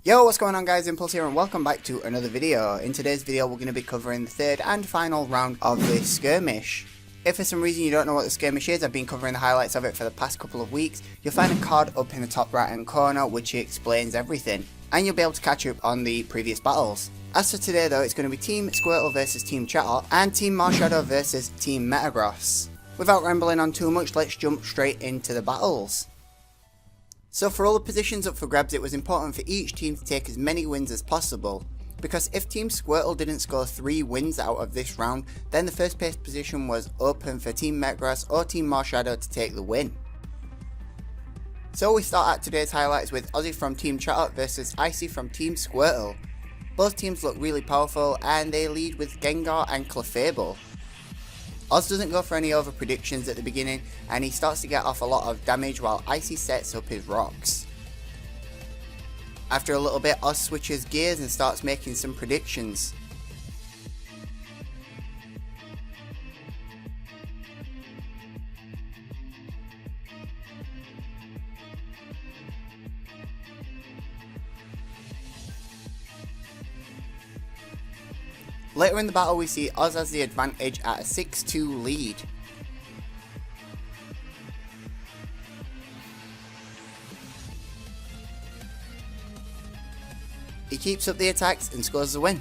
Yo, what's going on guys, Impulse here and welcome back to another video. In today's video we're going to be covering the third and final round of the skirmish. If for some reason you don't know what the skirmish is, I've been covering the highlights of it for the past couple of weeks. You'll find a card up in the top right hand corner which explains everything, and you'll be able to catch up on the previous battles. As for today though, it's going to be Team Squirtle versus Team Machado and Team Machado versus Team McGrath. Without rambling on too much, let's jump straight into the battles. So for all the positions up for grabs, it was important for each team to take as many wins as possible, because if Team Squirtle didn't score 3 wins out of this round, then the first place position was open for Team McGrath or Team Machado to take the win. So we start out today's highlights with Ozzy from Team Machado versus Icy from Team Squirtle. Both teams look really powerful and they lead with Gengar and Clefable. Oz doesn't go for any over predictions at the beginning and he starts to get off a lot of damage while Icy sets up his rocks. After a little bit, Oz switches gears and starts making some predictions. Later in the battle we see Oz has the advantage at a 6-2 lead. He keeps up the attacks and scores the win.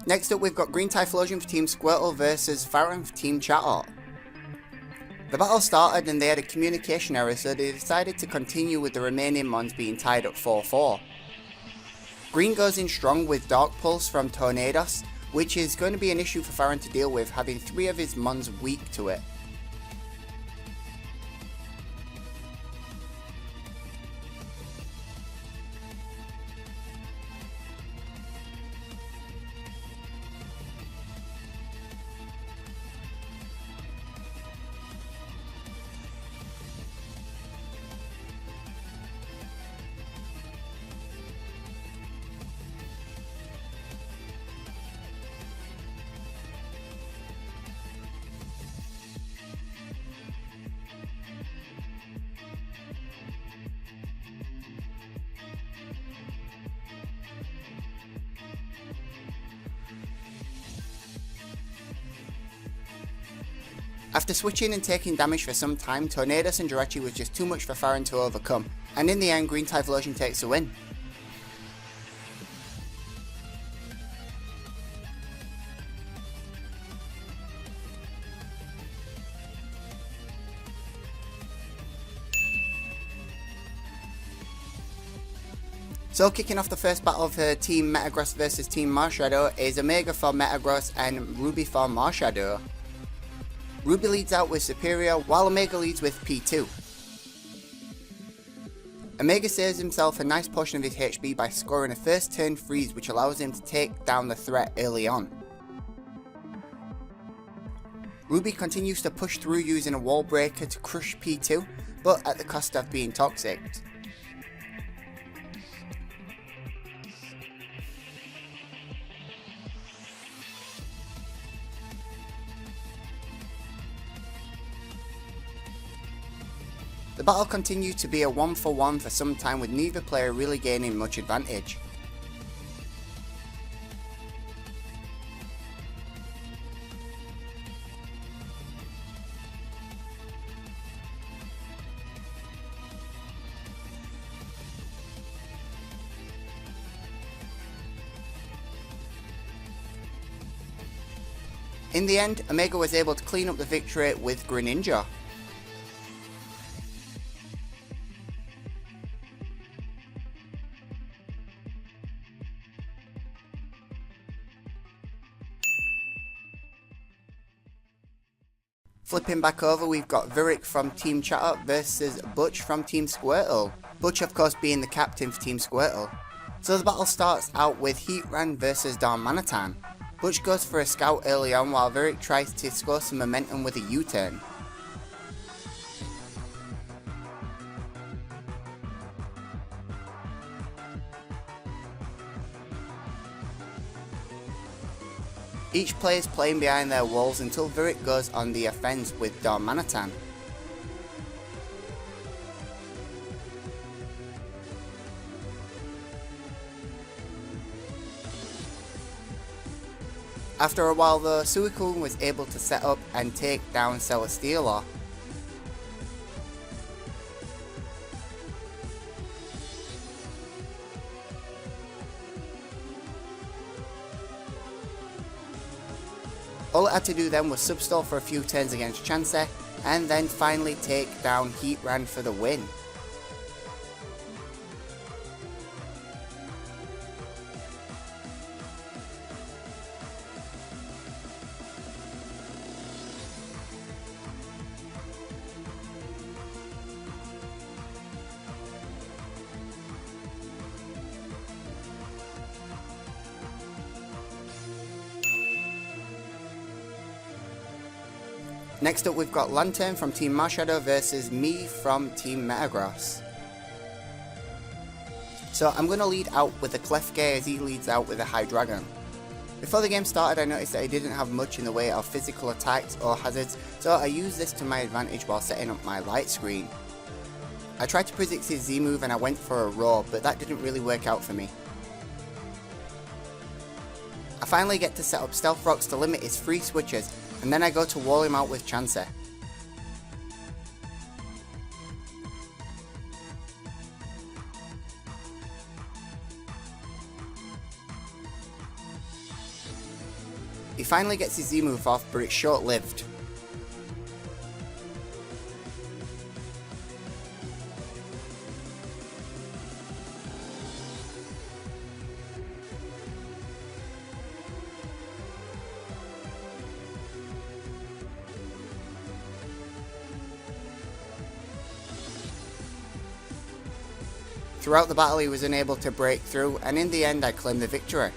Next up we've got Green Typhlosion for Team Squirtle versus Farron for Team Machado. The battle started and they had a communication error, so they decided to continue with the remaining mons being tied up 4-4. Green goes in strong with Dark Pulse from Tornadoes, which is going to be an issue for Farron to deal with, having 3 of his mons weak to it. After switching and taking damage for some time, Tornadoes and Jirachi was just too much for Farron to overcome, and in the end Green Typhlosion takes the win. So kicking off the first battle for Team McGrath versus Team Machado is Omega for McGrath and Ruby for Machado. Ruby leads out with Superior while Omega leads with P2. Omega saves himself a nice portion of his HP by scoring a first turn freeze, which allows him to take down the threat early on. Ruby continues to push through using a wall breaker to crush P2, but at the cost of being toxic. The battle continued to be a 1-for-1 for some time, with neither player really gaining much advantage. In the end, Omega was able to clean up the victory with Greninja. Flipping back over, we've got Virik from Team Machado versus Butch from Team Squirtle. Butch of course being the captain for Team Squirtle. So the battle starts out with Heatran versus Darmanitan. Butch goes for a scout early on while Virik tries to score some momentum with a U-turn. Each player is playing behind their walls until Virik goes on the offense with Darmanitan. After a while though, Suicune was able to set up and take down Celesteela. All it had to do then was substall for a few turns against Chansey, and then finally take down Heatran for the win. Next up we've got Lantern from Team Machado versus me from Team McGrath. So I'm going to lead out with the Klefki as he leads out with a Hydreigon. Before the game started I noticed that he didn't have much in the way of physical attacks or hazards, so I used this to my advantage while setting up my light screen. I tried to predict his Z move and I went for a roar, but that didn't really work out for me. I finally get to set up Stealth Rocks to limit his free switches, and then I go to wall him out with Chansey. He finally gets his Z move off, but it's short-lived. Throughout the battle he was unable to break through, and in the end I claimed the victory.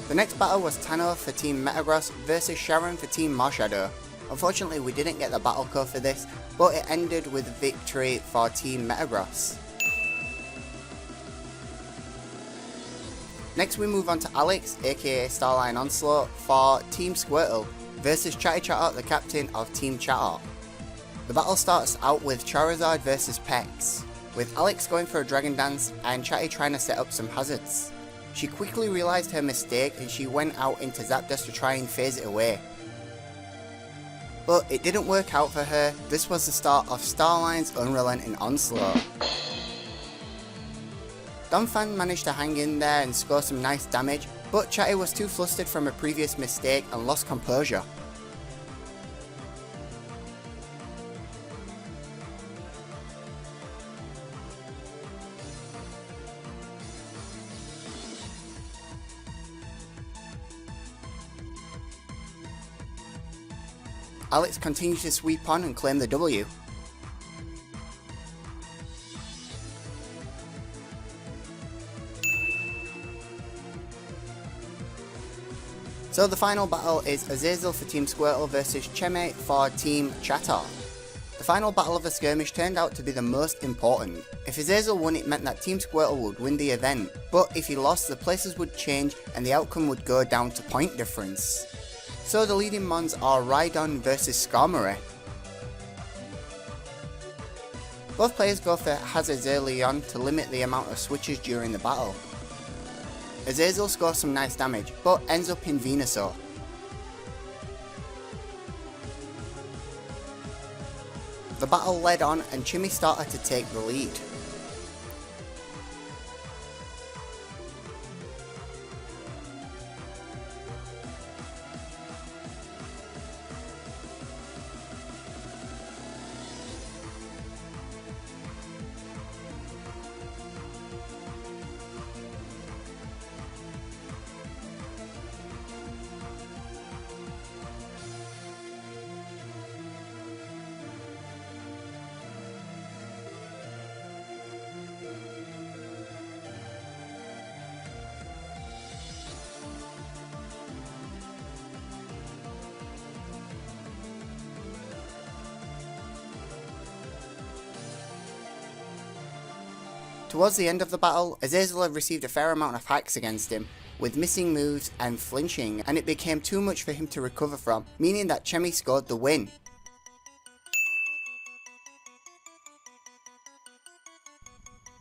The next battle was Tano for Team Metagross versus Sharon for Team Machado. Unfortunately we didn't get the battle code for this, but it ended with victory for Team Metagross. Next we move on to Alex, aka Starline Onslaught, for Team Squirtle versus Chatty Chatot, the captain of Team Chatot. The battle starts out with Charizard versus Pex, with Alex going for a Dragon Dance and Chatty trying to set up some hazards. She quickly realised her mistake and she went out into Zapdos to try and phase it away. But it didn't work out for her. This was the start of Starline's unrelenting onslaught. Donphan managed to hang in there and score some nice damage, but Chatty was too flustered from a previous mistake and lost composure. Alex continued to sweep on and claim the W. So the final battle is Azazel for Team Squirtle versus Cheme for Team Chatot. The final battle of the skirmish turned out to be the most important. If Azazel won, it meant that Team Squirtle would win the event, but if he lost, the places would change and the outcome would go down to point difference. So the leading mons are Rhydon versus Skarmory. Both players go for hazards early on to limit the amount of switches during the battle. Azazel scores some nice damage, but ends up in Venusaur. The battle led on and Chimmy started to take the lead. Towards the end of the battle, Azazel received a fair amount of hacks against him, with missing moves and flinching, and it became too much for him to recover from, meaning that Chemi scored the win.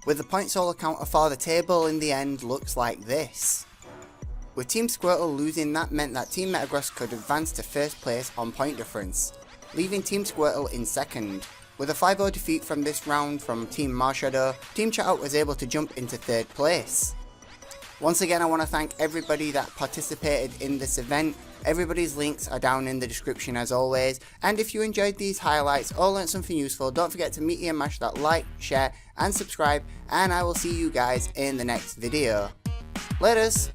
With the point solo counter for the table in the end looks like this. With Team Squirtle losing, that meant that Team McGrath could advance to first place on point difference, leaving Team Squirtle in second. With a 5-0 defeat from this round from Team Machado, Team Machado was able to jump into third place. Once again, I want to thank everybody that participated in this event. Everybody's links are down in the description as always, and if you enjoyed these highlights or learned something useful, don't forget to meet and mash that like, share and subscribe, and I will see you guys in the next video. Laters!